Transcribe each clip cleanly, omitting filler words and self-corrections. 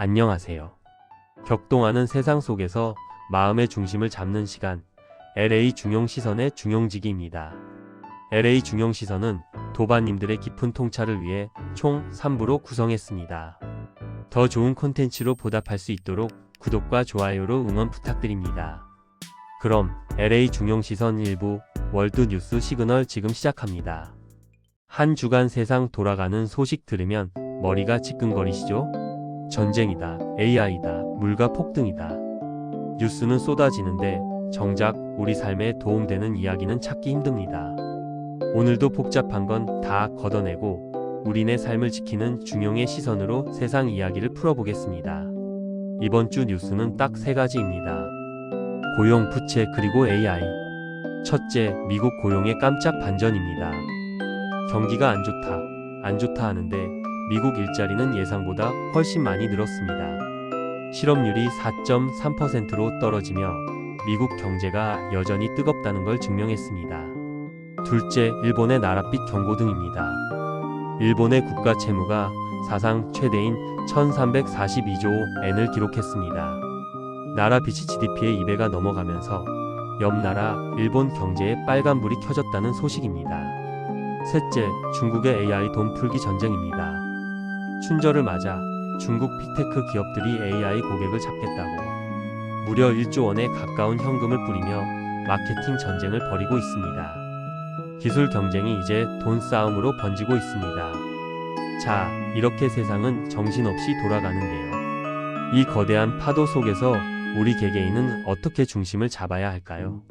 안녕하세요. 격동하는 세상 속에서 마음의 중심을 잡는 시간, LA 중용시선의 중용지기입니다. LA 중용시선은 도반님들의 깊은 통찰을 위해 총 3부로 구성했습니다. 더 좋은 콘텐츠로 보답할 수 있도록 구독과 좋아요로 응원 부탁드립니다. 그럼 LA 중용시선 1부 월드 뉴스 시그널 지금 시작합니다. 한 주간 세상 돌아가는 소식 들으면 머리가 지끈거리시죠? 전쟁이다, AI다, 물가 폭등이다. 뉴스는 쏟아지는데 정작 우리 삶에 도움되는 이야기는 찾기 힘듭니다. 오늘도 복잡한 건 다 걷어내고 우리네 삶을 지키는 중용의 시선으로 세상 이야기를 풀어보겠습니다. 이번 주 뉴스는 딱 3가지입니다. 고용, 부채, 그리고 AI. 첫째, 미국 고용의 깜짝 반전입니다. 경기가 안 좋다 하는데 미국 일자리는 예상보다 훨씬 많이 늘었습니다. 실업률이 4.3%로 떨어지며 미국 경제가 여전히 뜨겁다는 걸 증명했습니다. 둘째, 일본의 나랏빚 경고 등입니다. 일본의 국가 채무가 사상 최대인 1342조 엔을 기록했습니다. 나라 빚이 GDP의 2배가 넘어가면서 옆 나라 일본 경제에 빨간불이 켜졌다는 소식입니다. 셋째, 중국의 AI 돈 풀기 전쟁입니다. 춘절을 맞아 중국 빅테크 기업들이 AI 고객을 잡겠다고 무려 1조 원에 가까운 현금을 뿌리며 마케팅 전쟁을 벌이고 있습니다. 기술 경쟁이 이제 돈 싸움으로 번지고 있습니다. 자, 이렇게 세상은 정신없이 돌아가는데요. 이 거대한 파도 속에서 우리 개개인은 어떻게 중심을 잡아야 할까요?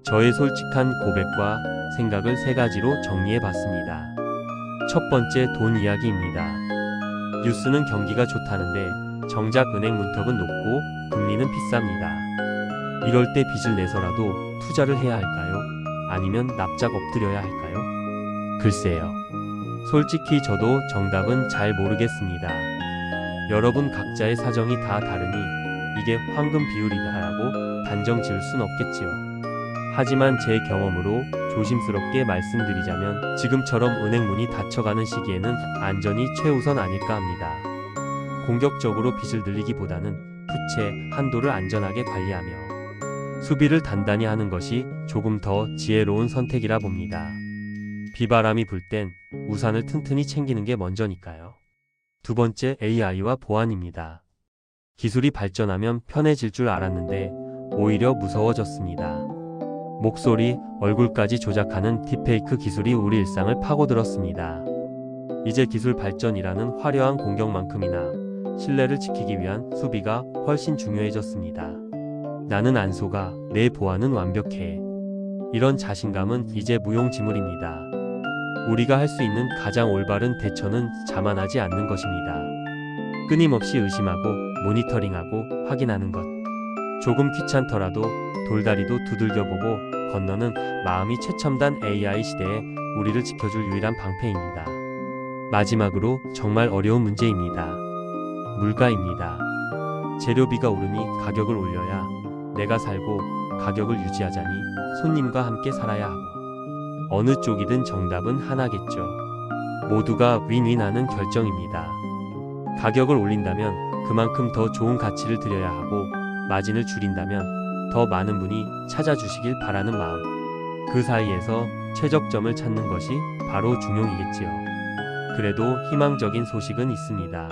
저의 솔직한 고백과 생각을 3가지로 정리해봤습니다. 첫 번째, 돈 이야기입니다. 뉴스는 경기가 좋다는데 정작 은행 문턱은 높고 금리는 비쌉니다. 이럴 때 빚을 내서라도 투자를 해야 할까요? 아니면 납작 엎드려야 할까요? 글쎄요. 솔직히 저도 정답은 잘 모르겠습니다. 여러분 각자의 사정이 다 다르니 이게 황금 비율이다라고 단정 지을 순 없겠지요. 하지만 제 경험으로 조심스럽게 말씀드리자면 지금처럼 은행 문이 닫혀가는 시기에는 안전이 최우선 아닐까 합니다. 공격적으로 빚을 늘리기보다는 부채 한도를 안전하게 관리하며 수비를 단단히 하는 것이 조금 더 지혜로운 선택이라 봅니다. 비바람이 불 땐 우산을 튼튼히 챙기는 게 먼저니까요. 두 번째, AI와 보안입니다. 기술이 발전하면 편해질 줄 알았는데 오히려 무서워졌습니다. 목소리, 얼굴까지 조작하는 딥페이크 기술이 우리 일상을 파고들었습니다. 이제 기술 발전이라는 화려한 공격만큼이나 신뢰를 지키기 위한 수비가 훨씬 중요해졌습니다. 나는 안 속아, 내 보안은 완벽해. 이런 자신감은 이제 무용지물입니다. 우리가 할 수 있는 가장 올바른 대처는 자만하지 않는 것입니다. 끊임없이 의심하고 모니터링하고 확인하는 것. 조금 귀찮더라도 돌다리도 두들겨보고 건너는 마음이 최첨단 AI 시대에 우리를 지켜줄 유일한 방패입니다. 마지막으로 정말 어려운 문제입니다. 물가입니다. 재료비가 오르니 가격을 올려야 내가 살고 가격을 유지하자니 손님과 함께 살아야 하고 어느 쪽이든 정답은 하나겠죠. 모두가 윈윈하는 결정입니다. 가격을 올린다면 그만큼 더 좋은 가치를 드려야 하고 마진을 줄인다면 더 많은 분이 찾아주시길 바라는 마음. 그 사이에서 최적점을 찾는 것이 바로 중용이겠지요. 그래도 희망적인 소식은 있습니다.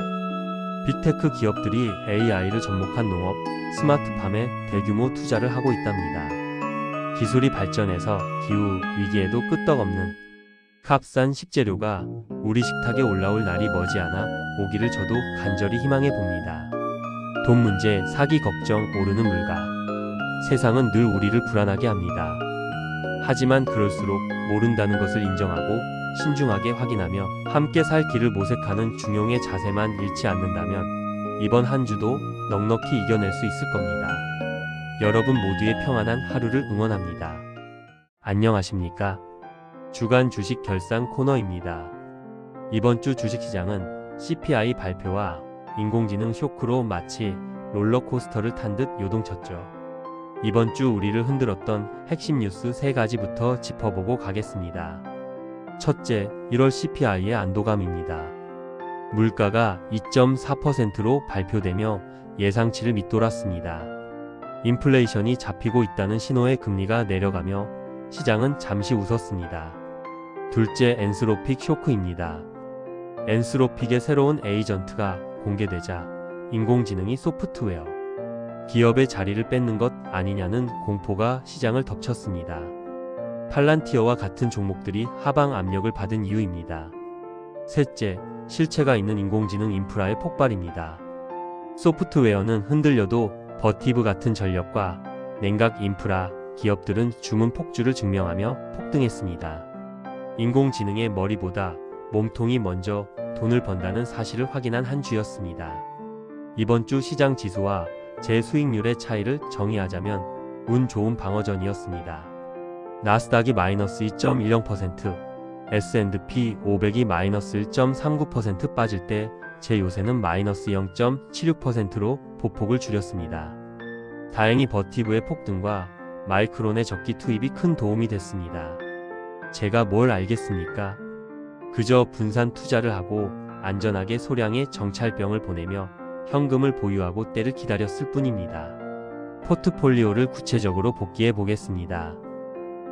빅테크 기업들이 AI를 접목한 농업, 스마트팜에 대규모 투자를 하고 있답니다. 기술이 발전해서 기후 위기에도 끄떡없는 값싼 식재료가 우리 식탁에 올라올 날이 머지않아 오기를 저도 간절히 희망해 봅니다. 돈 문제, 사기 걱정, 오르는 물가. 세상은 늘 우리를 불안하게 합니다. 하지만 그럴수록 모른다는 것을 인정하고 신중하게 확인하며 함께 살 길을 모색하는 중용의 자세만 잃지 않는다면 이번 한 주도 넉넉히 이겨낼 수 있을 겁니다. 여러분 모두의 평안한 하루를 응원합니다. 안녕하십니까? 주간 주식 결산 코너입니다. 이번 주 주식시장은 CPI 발표와 인공지능 쇼크로 마치 롤러코스터를 탄 듯 요동쳤죠. 이번 주 우리를 흔들었던 핵심 뉴스 3가지부터 짚어보고 가겠습니다. 첫째, 1월 CPI의 안도감입니다. 물가가 2.4%로 발표되며 예상치를 밑돌았습니다. 인플레이션이 잡히고 있다는 신호에 금리가 내려가며 시장은 잠시 웃었습니다. 둘째, 엔스로픽 쇼크입니다. 엔스로픽의 새로운 에이전트가 공개되자 인공지능이 소프트웨어 기업의 자리를 뺏는 것 아니냐는 공포가 시장을 덮쳤습니다. 팔란티어와 같은 종목들이 하방 압력을 받은 이유입니다. 셋째, 실체가 있는 인공지능 인프라의 폭발입니다. 소프트웨어는 흔들려도 버티브 같은 전력과 냉각 인프라 기업들은 주문 폭주를 증명하며 폭등했습니다. 인공지능의 머리보다 몸통이 먼저 돈을 번다는 사실을 확인한 한 주였습니다. 이번 주 시장 지수와 제 수익률의 차이를 정의하자면 운 좋은 방어전이었습니다. 나스닥이 마이너스 2.10%, S&P 500이 마이너스 1.39% 빠질 때 제 요새는 마이너스 0.76%로 보폭을 줄였습니다. 다행히 버티브의 폭등과 마이크론의 적기 투입이 큰 도움이 됐습니다. 제가 뭘 알겠습니까? 그저 분산 투자를 하고 안전하게 소량의 정찰병을 보내며 현금을 보유하고 때를 기다렸을 뿐입니다. 포트폴리오를 구체적으로 복귀해 보겠습니다.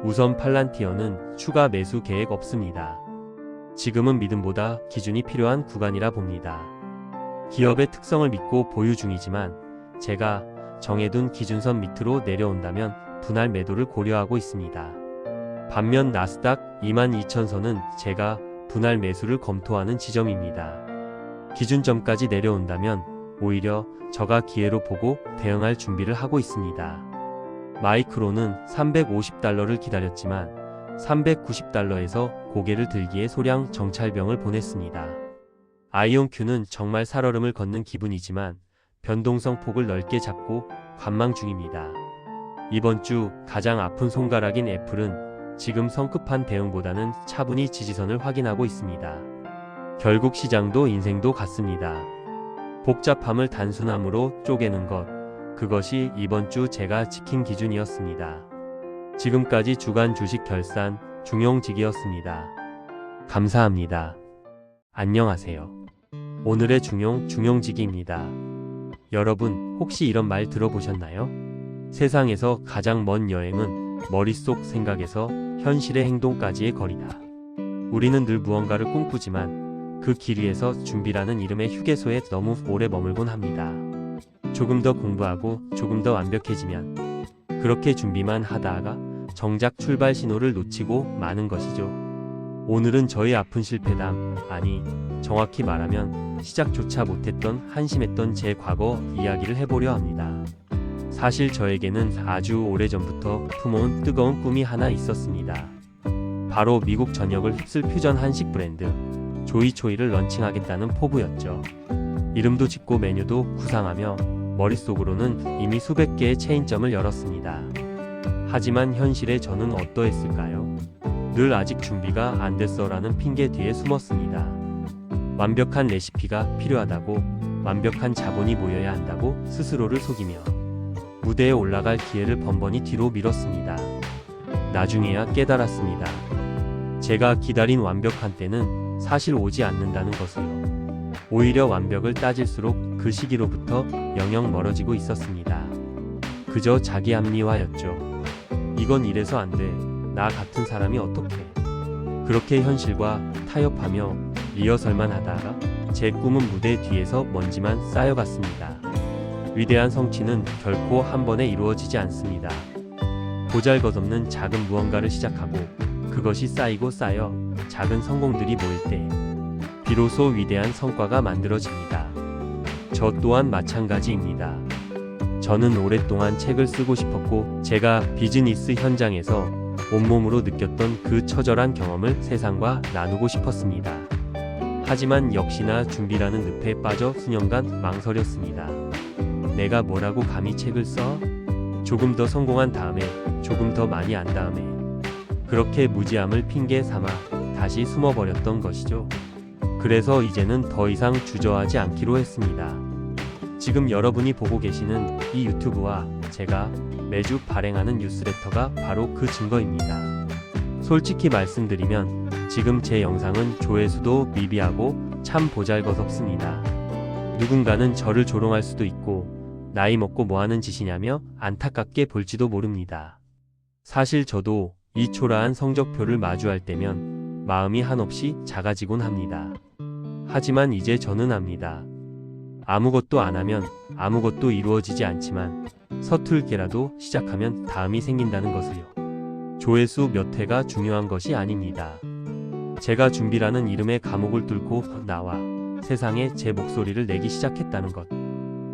우선 팔란티어는 추가 매수 계획 없습니다. 지금은 믿음보다 기준이 필요한 구간이라 봅니다. 기업의 특성을 믿고 보유 중이지만 제가 정해둔 기준선 밑으로 내려온다면 분할 매도를 고려하고 있습니다. 반면 나스닥 22,000선은 제가 분할 매수를 검토하는 지점입니다. 기준점까지 내려온다면 오히려 저가 기회로 보고 대응할 준비를 하고 있습니다. 마이크론은 350달러를 기다렸지만 390달러에서 고개를 들기에 소량 정찰병을 보냈습니다. 아이온큐는 정말 살얼음을 걷는 기분이지만 변동성 폭을 넓게 잡고 관망 중입니다. 이번 주 가장 아픈 손가락인 애플은 지금 성급한 대응보다는 차분히 지지선을 확인하고 있습니다. 결국 시장도 인생도 같습니다. 복잡함을 단순함으로 쪼개는 것, 그것이 이번 주 제가 지킨 기준이었습니다. 지금까지 주간 주식 결산 중용직이었습니다. 감사합니다. 안녕하세요. 오늘의 중용직입니다. 여러분 혹시 이런 말 들어보셨나요? 세상에서 가장 먼 여행은 머릿속 생각에서 현실의 행동까지의 거리다. 우리는 늘 무언가를 꿈꾸지만 그 길 위에서 준비라는 이름의 휴게소에 너무 오래 머물곤 합니다. 조금 더 공부하고 조금 더 완벽해지면 그렇게 준비만 하다가 정작 출발 신호를 놓치고 마는 것이죠. 오늘은 저의 아픈 실패담, 아니 정확히 말하면 시작조차 못했던 한심했던 제 과거 이야기를 해보려 합니다. 사실 저에게는 아주 오래전부터 품어온 뜨거운 꿈이 하나 있었습니다. 바로 미국 전역을 휩쓸 퓨전 한식 브랜드 조이초이를 런칭하겠다는 포부였죠. 이름도 짓고 메뉴도 구상하며 머릿속으로는 이미 수백 개의 체인점을 열었습니다. 하지만 현실의 저는 어떠했을까요? 늘 아직 준비가 안 됐어라는 핑계 뒤에 숨었습니다. 완벽한 레시피가 필요하다고, 완벽한 자본이 모여야 한다고 스스로를 속이며 무대에 올라갈 기회를 번번이 뒤로 미뤘습니다. 나중에야 깨달았습니다. 제가 기다린 완벽한 때는 사실 오지 않는다는 것을요. 오히려 완벽을 따질수록 그 시기로부터 영영 멀어지고 있었습니다. 그저 자기 합리화였죠. 이건 이래서 안 돼. 나 같은 사람이 어떻게. 그렇게 현실과 타협하며 리허설만 하다가 제 꿈은 무대 뒤에서 먼지만 쌓여갔습니다. 위대한 성취는 결코 한 번에 이루어지지 않습니다. 보잘것없는 작은 무언가를 시작하고 그것이 쌓이고 쌓여 작은 성공들이 모일 때 비로소 위대한 성과가 만들어집니다. 저 또한 마찬가지입니다. 저는 오랫동안 책을 쓰고 싶었고 제가 비즈니스 현장에서 온몸으로 느꼈던 그 처절한 경험을 세상과 나누고 싶었습니다. 하지만 역시나 준비라는 늪에 빠져 수년간 망설였습니다. 내가 뭐라고 감히 책을 써? 조금 더 성공한 다음에, 조금 더 많이 안 다음에. 그렇게 무지함을 핑계 삼아 다시 숨어버렸던 것이죠. 그래서 이제는 더 이상 주저하지 않기로 했습니다. 지금 여러분이 보고 계시는 이 유튜브와 제가 매주 발행하는 뉴스레터가 바로 그 증거입니다. 솔직히 말씀드리면 지금 제 영상은 조회수도 미비하고 참 보잘것없습니다. 누군가는 저를 조롱할 수도 있고 나이 먹고 뭐하는 짓이냐며 안타깝게 볼지도 모릅니다. 사실 저도 이 초라한 성적표를 마주할 때면 마음이 한없이 작아지곤 합니다. 하지만 이제 저는 압니다. 아무것도 안 하면 아무것도 이루어지지 않지만 서툴게라도 시작하면 다음이 생긴다는 것을요. 조회수 몇 회가 중요한 것이 아닙니다. 제가 준비라는 이름의 감옥을 뚫고 나와 세상에 제 목소리를 내기 시작했다는 것.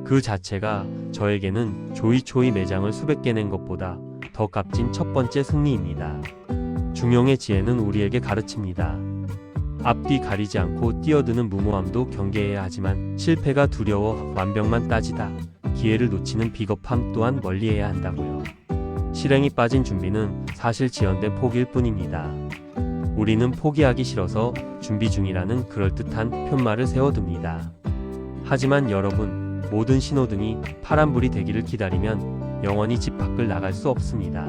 그 자체가 저에게는 조이초이 매장을 수백 개 낸 것보다 더 값진 첫 번째 승리입니다. 중용의 지혜는 우리에게 가르칩니다. 앞뒤 가리지 않고 뛰어드는 무모함도 경계해야 하지만 실패가 두려워 완벽만 따지다 기회를 놓치는 비겁함 또한 멀리해야 한다고요. 실행이 빠진 준비는 사실 지연된 포기일 뿐입니다. 우리는 포기하기 싫어서 준비 중이라는 그럴듯한 푯말을 세워둡니다. 하지만 여러분, 모든 신호등이 파란불이 되기를 기다리면 영원히 집 밖을 나갈 수 없습니다.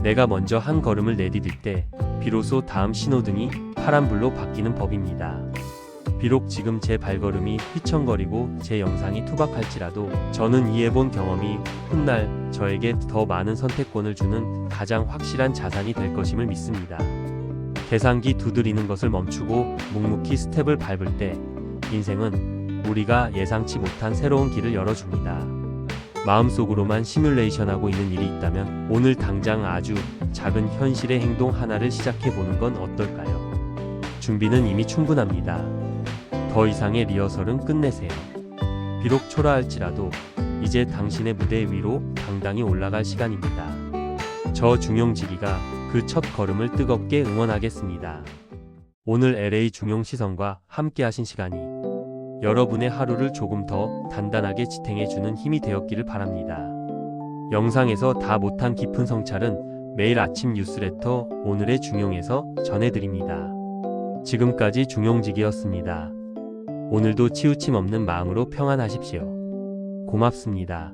내가 먼저 한 걸음을 내디딜 때 비로소 다음 신호등이 파란불로 바뀌는 법입니다. 비록 지금 제 발걸음이 휘청거리고 제 영상이 투박할지라도 저는 이해본 경험이 훗날 저에게 더 많은 선택권을 주는 가장 확실한 자산이 될 것임을 믿습니다. 계산기 두드리는 것을 멈추고 묵묵히 스텝을 밟을 때 인생은 우리가 예상치 못한 새로운 길을 열어줍니다. 마음속으로만 시뮬레이션하고 있는 일이 있다면 오늘 당장 아주 작은 현실의 행동 하나를 시작해보는 건 어떨까요? 준비는 이미 충분합니다. 더 이상의 리허설은 끝내세요. 비록 초라할지라도 이제 당신의 무대 위로 당당히 올라갈 시간입니다. 저 중용지기가 그 첫 걸음을 뜨겁게 응원하겠습니다. 오늘 LA 중용 시선과 함께 하신 시간이 여러분의 하루를 조금 더 단단하게 지탱해주는 힘이 되었기를 바랍니다. 영상에서 다 못한 깊은 성찰은 매일 아침 뉴스레터 오늘의 중용에서 전해드립니다. 지금까지 중용직이었습니다. 오늘도 치우침 없는 마음으로 평안하십시오. 고맙습니다.